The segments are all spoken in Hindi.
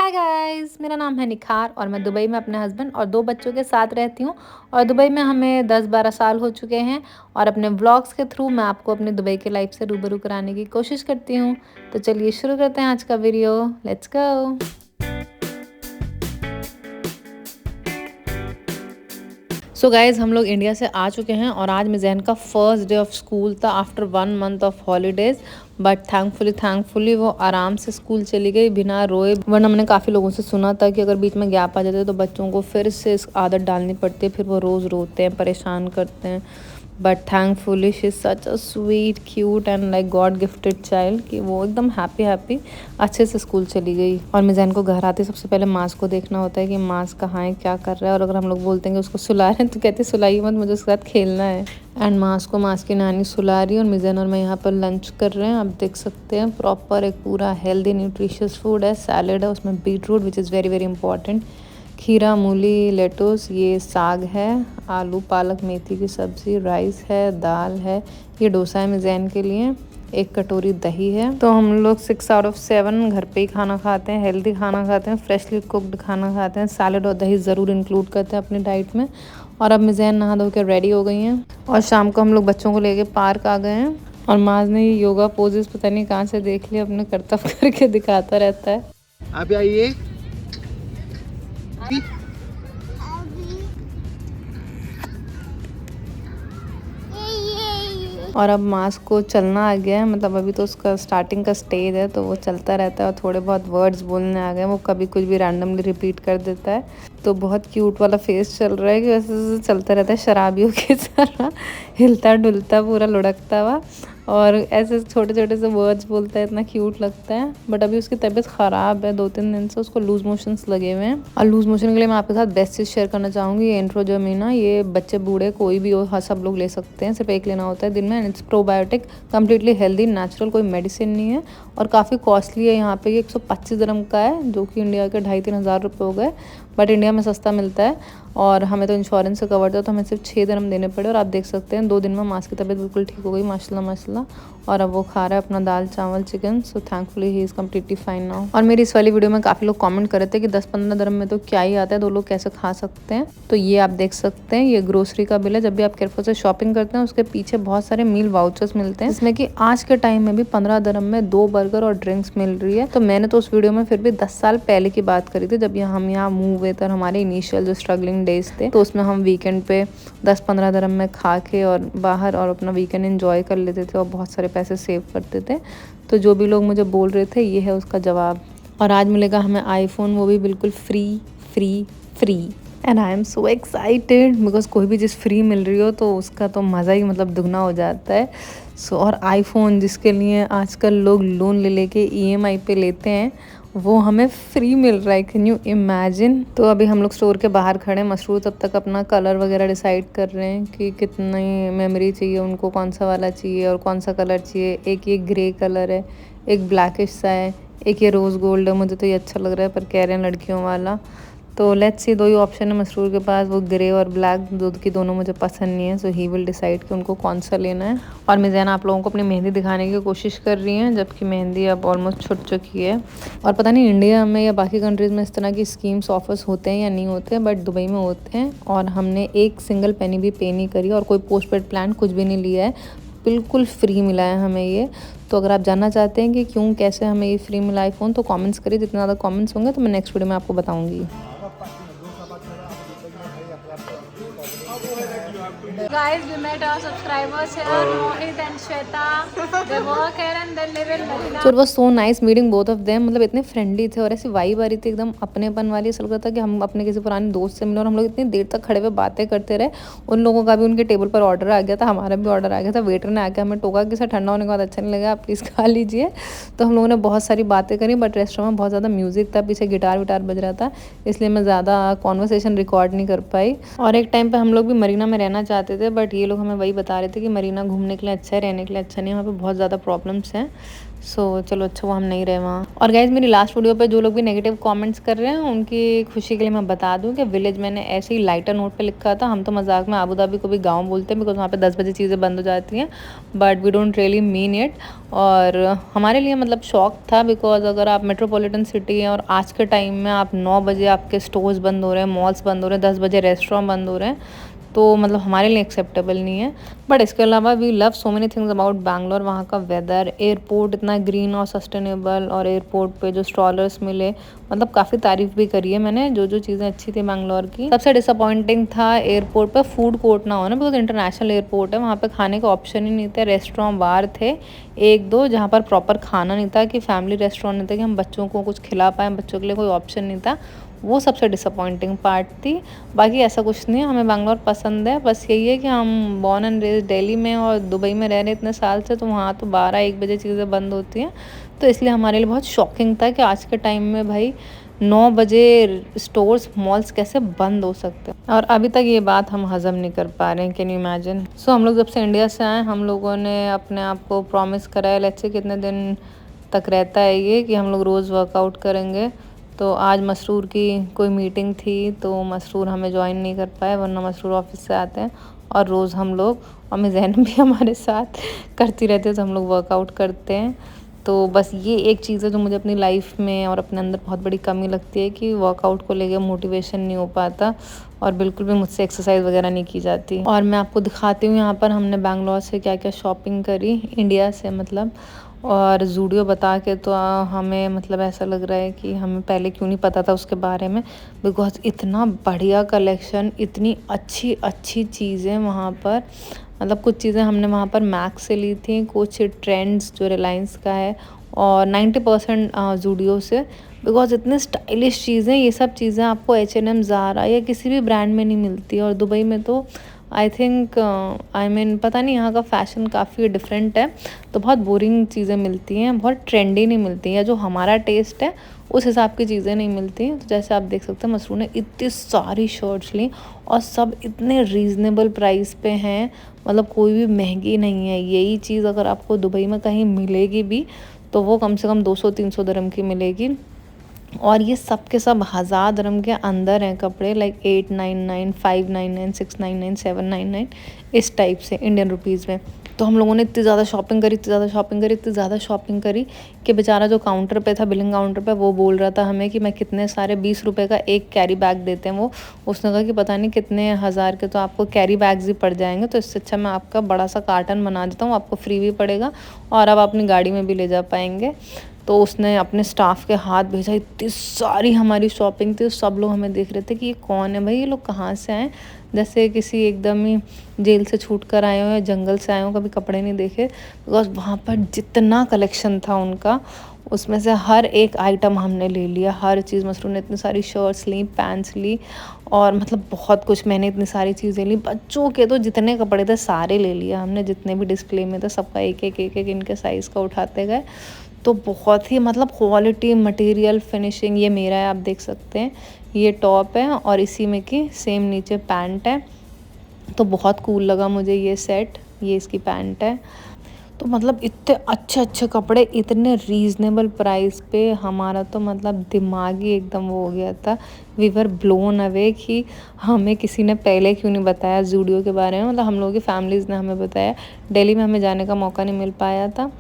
हाय गाइस, मेरा नाम है निखार और मैं दुबई में अपने हस्बैंड और 2 बच्चों के साथ रहती हूँ। और दुबई में हमें 10-12 साल हो चुके हैं और अपने व्लॉग्स के थ्रू मैं आपको अपने दुबई के लाइफ से रूबरू कराने की कोशिश करती हूँ। तो चलिए शुरू करते हैं आज का video. Let's go. So guys, हम लोग इंडिया से आ चुके हैं और आज मिज़ैन का फर्स्ट डे ऑफ स्कूल था after 1 month of holidays. But thankfully वो आराम से स्कूल चली गई बिना रोए। वरना मैंने काफ़ी लोगों से सुना था कि अगर बीच में गैप आ जाते हैं तो बच्चों को फिर से इस आदत डालनी पड़ती है, फिर वो रोज़ रोते हैं, परेशान करते हैं। But thankfully she is such a sweet cute and like God gifted child कि वो एकदम हैप्पी अच्छे से स्कूल चली गई। और मिज़ान को घर आते सबसे पहले मास को देखना होता है कि मास कहाँ है, क्या कर रहा है। और अगर हम लोग बोलते हैं कि उसको सुला रहे हैं तो कहते सुलाइए मत, मुझे उसके साथ खेलना है। एंड मास को मास की नानी सुला रही है और मिज़ान और मैं यहाँ पर लंच कर रहे हैं। आप देख सकते हैं प्रॉपर एक पूरा हेल्दी न्यूट्रिशियस फूड है। सैलेड है, उसमें beetroot which is very very important, खीरा, मूली, लेटुस, ये साग है, आलू पालक मेथी की सब्ज़ी, राइस है, दाल है, ये डोसा है मिज़ान के लिए, एक कटोरी दही है। तो हम लोग 6 आउट ऑफ 7 घर पे ही खाना खाते हैं, हेल्दी खाना खाते हैं, फ्रेशली कुक्ड खाना खाते हैं। सैलेड और दही ज़रूर इंक्लूड करते हैं अपनी डाइट में। और अब मिज़ान नहा धो के रेडी हो गई हैं और शाम को हम लोग बच्चों को लेके पार्क आ गए हैं। और माज ने ये योगा पोजेस पता नहीं कहाँ से देख लिया, अपने करतब करके दिखाता रहता है। आप आइए। और अब मास को चलना आ गया है, मतलब अभी तो उसका स्टार्टिंग का स्टेज है तो वो चलता रहता है और थोड़े बहुत वर्ड्स बोलने आ गए। वो कभी कुछ भी रैंडमली रिपीट कर देता है। तो बहुत क्यूट वाला फेस चल रहा है कि वैसे चलता रहता है शराबियों की तरह, हिलता डुलता पूरा लुढ़कता हुआ और ऐसे छोटे छोटे से वर्ड्स बोलता है, इतना क्यूट लगता है। बट अभी उसकी तबीयत ख़राब है, 2-3 दिन से उसको लूज मोशंस लगे हुए हैं। और लूज मोशन के लिए मैं आपके साथ बेस्ट चीज़ शेयर करना चाहूँगी। ये इंट्रोजर्मिना, ये बच्चे बूढ़े कोई भी हो, हाँ सब लोग ले सकते हैं, सिर्फ एक लेना होता है दिन में। And it's probiotic, completely healthy, natural, कोई मेडिसिन नहीं है और काफ़ी कॉस्टली है। यहाँ पे ये 125 दिरहम का है, जो कि इंडिया के 2,500-3 हज़ार रुपये हो गए। बट इंडिया में सस्ता मिलता है और हमें तो इंश्योरेंस से कवर था, तो हमें सिर्फ 6 दिरहम देने पड़े। और आप देख सकते हैं 2 दिन में मास की तबीयत बिल्कुल ठीक हो गई, माशाल्लाह। और अब वो खा रहा है अपना दाल चावल chicken. So thankfully he is completely fine now. और मेरी इस वाली वीडियो में काफ़ी लोग कमेंट कर रहे थे कि 10-15 दिरहम में तो क्या ही आता है, 2 लोग कैसे खा सकते हैं। तो ये आप देख सकते हैं, ये ग्रोसरी का बिल है। जब भी आप केयरफुल से शॉपिंग करते हैं उसके पीछे बहुत सारे मील वाउचर्स मिलते हैं, जिसमें कि आज के टाइम में भी 15 दिरहम में 2 बर्गर और ड्रिंक्स मिल रही है। तो मैंने तो उस वीडियो में फिर भी 10 साल पहले की बात करी थी, जब हम यहाँ मूव हुए थे और हमारे इनिशियल जो स्ट्रगलिंग डेज थे, तो उसमें हम वीकेंड पे 10-15 दिरहम में खा के और बाहर और अपना वीकेंड एंजॉय कर लेते थे और बहुत सारे पैसे सेव करते थे। तो जो भी लोग मुझे बोल रहे थे, ये है उसका जवाब। और आज मिलेगा हमें आईफोन, वो भी बिल्कुल free. And I am so excited because कोई भी चीज़ फ्री मिल रही हो तो उसका तो मज़ा ही मतलब दुगना हो जाता है। सो और आईफोन जिसके लिए आजकल लोग लोन ले लेके EMI पे लेते हैं, वो हमें फ्री मिल रहा है। Can you imagine. तो अभी हम लोग स्टोर के बाहर खड़े हैं, मसरूर तब तक अपना कलर वगैरह डिसाइड कर रहे हैं कि कितनी मेमोरी चाहिए उनको, कौन सा वाला चाहिए और कौन सा कलर चाहिए। एक ये ग्रे कलर है, एक ब्लैकिश सा है, एक ये रोज़ गोल्ड है। मुझे तो ये अच्छा लग रहा है पर कह रहे हैं लड़कियों वाला। तो लेट्स सी, 2 ही ऑप्शन है मसरूर के पास, वो ग्रे और ब्लैक, दूध की दोनों मुझे पसंद नहीं है। सो ही विल डिसाइड कि उनको कौन सा लेना है। और मिज़ान आप लोगों को अपनी मेहंदी दिखाने की कोशिश कर रही हैं, जबकि मेहंदी अब ऑलमोस्ट छुट चुकी है। और पता नहीं इंडिया में या बाकी कंट्रीज़ में इस तरह की स्कीम्स ऑफर्स होते हैं या नहीं होते हैं, बट दुबई में होते हैं। और हमने एक सिंगल पेनी भी पे नहीं करी और कोई पोस्ट पेड प्लान कुछ भी नहीं लिया है, बिल्कुल फ्री मिला है हमें ये। तो अगर आप जानना चाहते हैं कि क्यों कैसे हमें ये फ्री मिला आईफोन, तो कमेंट्स करिए। जितने ज़्यादा कमेंट्स होंगे तो मैं नेक्स्ट वीडियो में आपको बताऊंगी। Guys, we met our subscribers here, Mohit and Shweta. They work here and they live in Medina. So it was so nice meeting both of them। मतलब इतने फ्रेंडली थे और ऐसी वाइब आ रही थी एकदम अपनेपन वाली। ऐसा लग रहा था कि हम अपने किसी पुराने दोस्त से मिले और हम लोग इतनी देर तक खड़े हुए बातें करते रहे। उन लोगों का भी उनके टेबल पर ऑर्डर आ गया था, हमारा भी ऑर्डर आ गया था। वेटर ने आके हमें टोका कि सर ठंडा होने के बाद अच्छा नहीं लगा, आप प्लीज़ खा लीजिए। तो हम लोगों ने बहुत सारी बातें करी, बट रेस्टोरेंट में बहुत ज़्यादा म्यूज़िक था, पीछे गिटार विटार बज रहा था, इसलिए मैं ज़्यादा कॉन्वर्सेशन रिकॉर्ड नहीं कर पाई। और एक टाइम पर हम लोग भी मरीना में रहना चाहते थे, थे, बट ये लोग हमें वही बता रहे थे कि मरीना घूमने के लिए अच्छा है, रहने के लिए अच्छा नहीं है, वहाँ पे बहुत ज़्यादा प्रॉब्लम्स हैं। सो चलो अच्छा वो हम नहीं रहे वहाँ। और गाइज मेरी लास्ट वीडियो पे जो लोग भी नेगेटिव कमेंट्स कर रहे हैं उनकी खुशी के लिए मैं बता दूं कि विलेज मैंने ऐसे ही लाइटर नोट पे लिखा था। हम तो मजाक में आबू धाबी को भी गाँव बोलते हैं, बिकॉज वहाँ पे 10 बजे चीज़ें बंद हो जाती हैं, but we don't really mean it. और हमारे लिए मतलब शौक था, बिकॉज अगर आप मेट्रोपॉलिटन सिटी हैं और आज के टाइम में आप 9 बजे आपके स्टोर्स बंद हो रहे हैं, मॉल्स बंद हो रहे हैं, 10 बजे रेस्टोरेंट बंद हो रहे हैं, तो मतलब हमारे लिए एक्सेप्टेबल नहीं है। बट इसके अलावा we love so many things about Bangalore. वहाँ का वेदर, एयरपोर्ट इतना ग्रीन और सस्टेनेबल, और एयरपोर्ट पे जो स्ट्रॉलर्स मिले, मतलब काफ़ी तारीफ भी करी है मैंने, जो चीज़ें अच्छी थी बैंगलोर की। सबसे डिसअपॉइंटिंग था एयरपोर्ट पर फूड कोर्ट ना होना, बिकॉज इंटरनेशनल एयरपोर्ट है, वहाँ पे खाने का ऑप्शन ही नहीं था। रेस्टोरेंट बाहर थे 1-2 जहाँ पर प्रॉपर खाना नहीं था, कि फैमिली रेस्टोरेंट नहीं था कि हम बच्चों को कुछ खिला पाएँ, बच्चों के लिए कोई ऑप्शन नहीं था। वो सबसे डिसअपॉइंटिंग पार्ट थी। बाकी ऐसा कुछ नहीं है, हमें बैंगलोर पसंद है। बस यही है कि हम बॉर्न एंड रेज दिल्ली में और दुबई में रह रहे इतने साल से, तो वहाँ तो 12-1 बजे चीज़ें बंद होती हैं, तो इसलिए हमारे लिए बहुत शॉकिंग था कि आज के टाइम में भाई 9 बजे स्टोर्स मॉल्स कैसे बंद हो सकते हैं। और अभी तक ये बात हम हज़म नहीं कर पा रहे हैं, कैन यू इमेजिन। सो हम लोग जब से इंडिया से आए, हम लोगों ने अपने आप को प्रॉमिस करा है, लेट्स से कितने दिन तक रहता है ये, कि हम लोग रोज़ वर्कआउट करेंगे। तो आज मसरूर की कोई मीटिंग थी, तो मसरूर हमें ज्वाइन नहीं कर पाए, वरना मसरूर ऑफिस से आते हैं और रोज़ हम लोग, और मैं जहन भी हमारे साथ करती रहती है, तो हम लोग वर्कआउट करते हैं। तो बस ये एक चीज़ है जो मुझे अपनी लाइफ में और अपने अंदर बहुत बड़ी कमी लगती है, कि वर्कआउट को लेकर मोटिवेशन नहीं हो पाता, और बिल्कुल भी मुझसे एक्सरसाइज वगैरह नहीं की जाती। और मैं आपको दिखाती हूँ यहाँ पर हमने बैंगलोर से क्या क्या शॉपिंग करी, इंडिया से मतलब। और ज़ूडियो बता के तो हमें मतलब ऐसा लग रहा है कि हमें पहले क्यों नहीं पता था उसके बारे में, बिकॉज इतना बढ़िया कलेक्शन, इतनी अच्छी अच्छी चीज़ें वहाँ पर। मतलब कुछ चीज़ें हमने वहाँ पर मैक्स से ली थी, कुछ ट्रेंड्स जो रिलायंस का है, और 90% ज़ूडियो से, बिकॉज इतने स्टाइलिश चीज़ें, ये सब चीज़ें आपको H&M, ज़ारा या किसी भी ब्रांड में नहीं मिलती। और दुबई में तो आई थिंक पता नहीं, यहाँ का फ़ैशन काफ़ी डिफरेंट है, तो बहुत बोरिंग चीज़ें मिलती हैं, बहुत ट्रेंडी नहीं मिलती हैं, जो हमारा टेस्ट है उस हिसाब की चीज़ें नहीं मिलती। तो जैसे आप देख सकते हैं, मसरूर ने इतनी सारी शर्ट्स ली, और सब इतने रीज़नेबल प्राइस पे हैं, मतलब कोई भी महंगी नहीं है। यही चीज़ अगर आपको दुबई में कहीं मिलेगी भी, तो वो कम से कम 200-300 दिरहम की मिलेगी। और ये सब के सब 1000 दिरहम के अंदर हैं कपड़े, लाइक 899, 599, 699, 799, इस टाइप से इंडियन रुपीज़ में। तो हम लोगों ने इतनी ज़्यादा शॉपिंग करी, इतनी ज़्यादा शॉपिंग करी, इतनी ज़्यादा शॉपिंग करी, कि बेचारा जो काउंटर पे था, बिलिंग काउंटर पे, वो बोल रहा था हमें कि मैं कितने सारे 20 रुपये का एक कैरी बैग देते हैं वो। उसने कहा कि पता नहीं कितने हज़ार के तो आपको कैरी बैग्स ही पड़ जाएंगे, तो इससे अच्छा मैं आपका बड़ा सा कार्टन बना देता हूँ, आपको फ्री भी पड़ेगा और आप अपनी गाड़ी में भी ले जा पाएंगे। तो उसने अपने स्टाफ के हाथ भेजा। इतनी सारी हमारी शॉपिंग थी, सब लोग हमें देख रहे थे कि ये कौन है भाई, ये लोग कहाँ से आए, जैसे किसी एकदम ही जेल से छूट कर आए हो या जंगल से आए हो, कभी कपड़े नहीं देखे। बिकॉज वहाँ पर जितना कलेक्शन था उनका, उसमें से हर एक आइटम हमने ले लिया, हर चीज़। मसरूर ने इतनी सारी शर्ट्स ली, पैंट्स ली, और मतलब बहुत कुछ, मैंने इतनी सारी चीज़ें ली। बच्चों के तो जितने कपड़े थे सारे ले लिया हमने, जितने भी डिस्प्ले में थे सबका एक एक इनके साइज़ का उठाते गए। तो बहुत ही मतलब क्वालिटी, मटेरियल, फिनिशिंग, ये मेरा है, आप देख सकते हैं, ये टॉप है और इसी में की सेम नीचे पैंट है। तो बहुत कूल लगा मुझे ये सेट, ये इसकी पैंट है। तो मतलब इतने अच्छे अच्छे कपड़े, इतने रीज़नेबल प्राइस पे, हमारा तो मतलब दिमाग ही एकदम वो हो गया था। वी वर ब्लोन अवे कि हमें किसी ने पहले क्यों नहीं बताया ज़ूडियो के बारे में। मतलब हम लोगों की फैमिलीज़ ने हमें बताया, दिल्ली में हमें जाने का मौका नहीं मिल पाया था,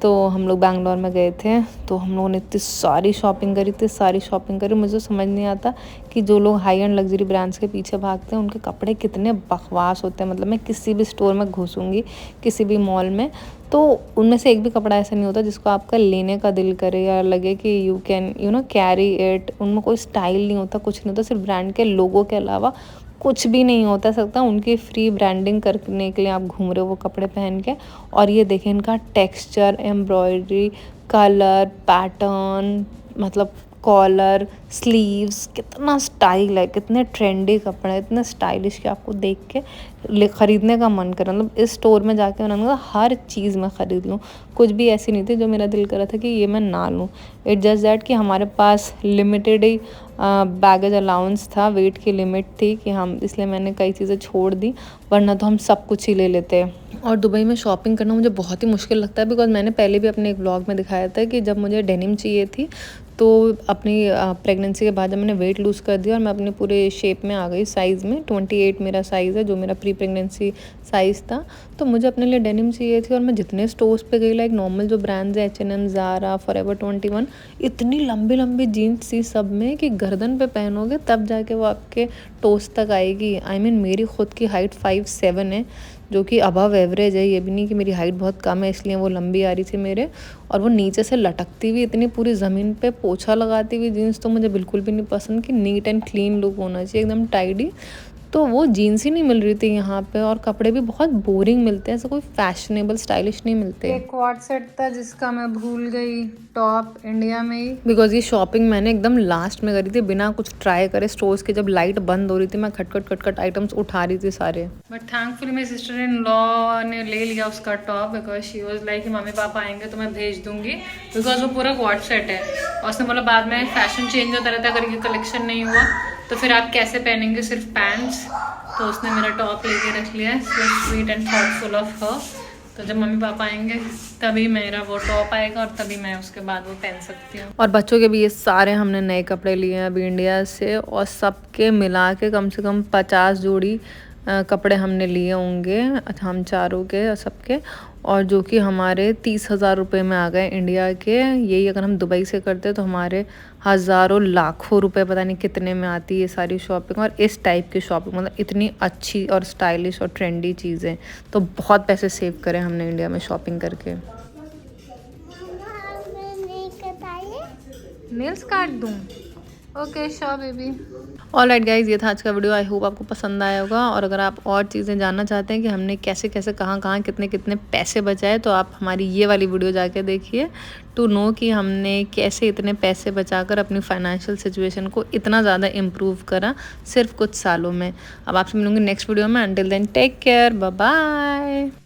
तो हम लोग बैंगलोर में गए थे। तो हम लोगों ने इतनी सारी शॉपिंग करी, इतनी सारी शॉपिंग करी। मुझे समझ नहीं आता कि जो लोग हाई एंड लग्जरी ब्रांड्स के पीछे भागते हैं, उनके कपड़े कितने बकवास होते हैं। मतलब मैं किसी भी स्टोर में घुसूँगी, किसी भी मॉल में, तो उनमें से एक भी कपड़ा ऐसा नहीं होता जिसको आपका लेने का दिल करे या लगे कि यू कैन कैरी इट। उनमें कोई स्टाइल नहीं होता, कुछ नहीं होता, सिर्फ ब्रांड के लोगों के अलावा कुछ भी नहीं होता सकता। उनकी फ्री ब्रांडिंग करने के लिए आप घूम रहे हो वो कपड़े पहन के। और ये देखें इनका टेक्सचर, एम्ब्रॉयडरी, कलर, पैटर्न, मतलब कॉलर, स्लीव्स, कितना स्टाइल है, कितने ट्रेंडी कपड़े, इतने स्टाइलिश कि आपको देख के ख़रीदने का मन करे। मतलब इस स्टोर में जाके उन्होंने कहा हर चीज़ मैं ख़रीद लूँ, कुछ भी ऐसी नहीं थी जो मेरा दिल कर रहा था कि ये मैं ना लूँ। इट जस्ट दैट कि हमारे पास लिमिटेड ही बैगेज अलाउंस था, वेट की लिमिट थी कि हम, इसलिए मैंने कई चीज़ें छोड़ दी, वरना तो हम सब कुछ ही ले लेते। और दुबई में शॉपिंग करना मुझे बहुत ही मुश्किल लगता है, बिकॉज मैंने पहले भी अपने एक व्लॉग में दिखाया था कि जब मुझे डेनिम चाहिए थी तो अपनी प्रेगनेंसी के बाद जब मैंने वेट लूज़ कर दिया और मैं अपने पूरे शेप में आ गई, साइज़ में 28 मेरा साइज़ है, जो मेरा प्री प्रेगनेंसी साइज़ था, तो मुझे अपने लिए डेनिम चाहिए थी। और मैं जितने स्टोर्स पे गई, लाइक नॉर्मल जो ब्रांड्स है H&M, ज़ारा, फॉरएवर 21, इतनी लंबी लंबी जीन्स थी सब में कि गर्दन पे पहनोगे तब जाके वो आपके टोस तक आएगी। आई मीन मेरी खुद की हाइट 5'7" है, जो कि अबव एवरेज है, ये भी नहीं कि मेरी हाइट बहुत कम है इसलिए वो लंबी आ रही थी मेरे। और वो नीचे से लटकती हुई इतनी पूरी ज़मीन पे पोछा लगाती हुई जीन्स तो मुझे बिल्कुल भी नहीं पसंद, कि नीट एंड क्लीन लुक होना चाहिए, एकदम टाइडी। तो वो जीन्स ही नहीं मिल रही थी यहाँ पे, और कपड़े भी बहुत बोरिंग मिलते हैं, ऐसा कोई फैशनेबल स्टाइलिश नहीं मिलते। एक क्वाड सेट था जिसका मैं भूल गई टॉप इंडिया में ही, बिकॉज ये शॉपिंग मैंने एकदम लास्ट में करी थी बिना कुछ ट्राई करे। स्टोर्स की जब लाइट बंद हो रही थी मैं खटखट आइटम्स उठा रही थी सारे। बट थैंकफुली मेरी सिस्टर इन लॉ ने ले लिया उसका top, because she was like mummy papa आएंगे तो मैं भेज दूंगी, बिकॉज वो पूरा क्वाड सेट है। और उसने बोला बाद में फैशन चेंज होता रहता है, अगर ये कलेक्शन नहीं हुआ तो फिर आप कैसे पहनेंगे सिर्फ पैंट्स। तो उसने मेरा टॉप लेके रख लिया है, sweet and thoughtful of her. तो जब मम्मी पापा आएंगे तभी मेरा वो टॉप आएगा और तभी मैं उसके बाद वो पहन सकती हूँ। और बच्चों के भी ये सारे हमने नए कपड़े लिए हैं अभी इंडिया से, और सबके मिला के कम से कम 50 जोड़ी कपड़े हमने लिए होंगे हम चारों के सबके, और जो कि हमारे 30,000 रुपये में आ गए इंडिया के। यही अगर हम दुबई से करते तो हमारे हज़ारों लाखों रुपए पता नहीं कितने में आती ये सारी शॉपिंग। और इस टाइप की शॉपिंग मतलब इतनी अच्छी और स्टाइलिश और ट्रेंडी चीज़ें, तो बहुत पैसे सेव करें हमने इंडिया में शॉपिंग करके। नेल्स काट दूँ? Okay sure baby. Alright guys, ये था आज का वीडियो। आई होप आपको पसंद आया होगा, और अगर आप और चीज़ें जानना चाहते हैं कि हमने कैसे कैसे कहाँ कितने कितने पैसे बचाए, तो आप हमारी ये वाली वीडियो जाके देखिए, टू नो कि हमने कैसे इतने पैसे बचाकर अपनी फाइनेंशियल सिचुएशन को इतना ज़्यादा इम्प्रूव करा सिर्फ कुछ सालों में। अब आपसे मिलूंगी नेक्स्ट वीडियो में। Until then take care, bye bye.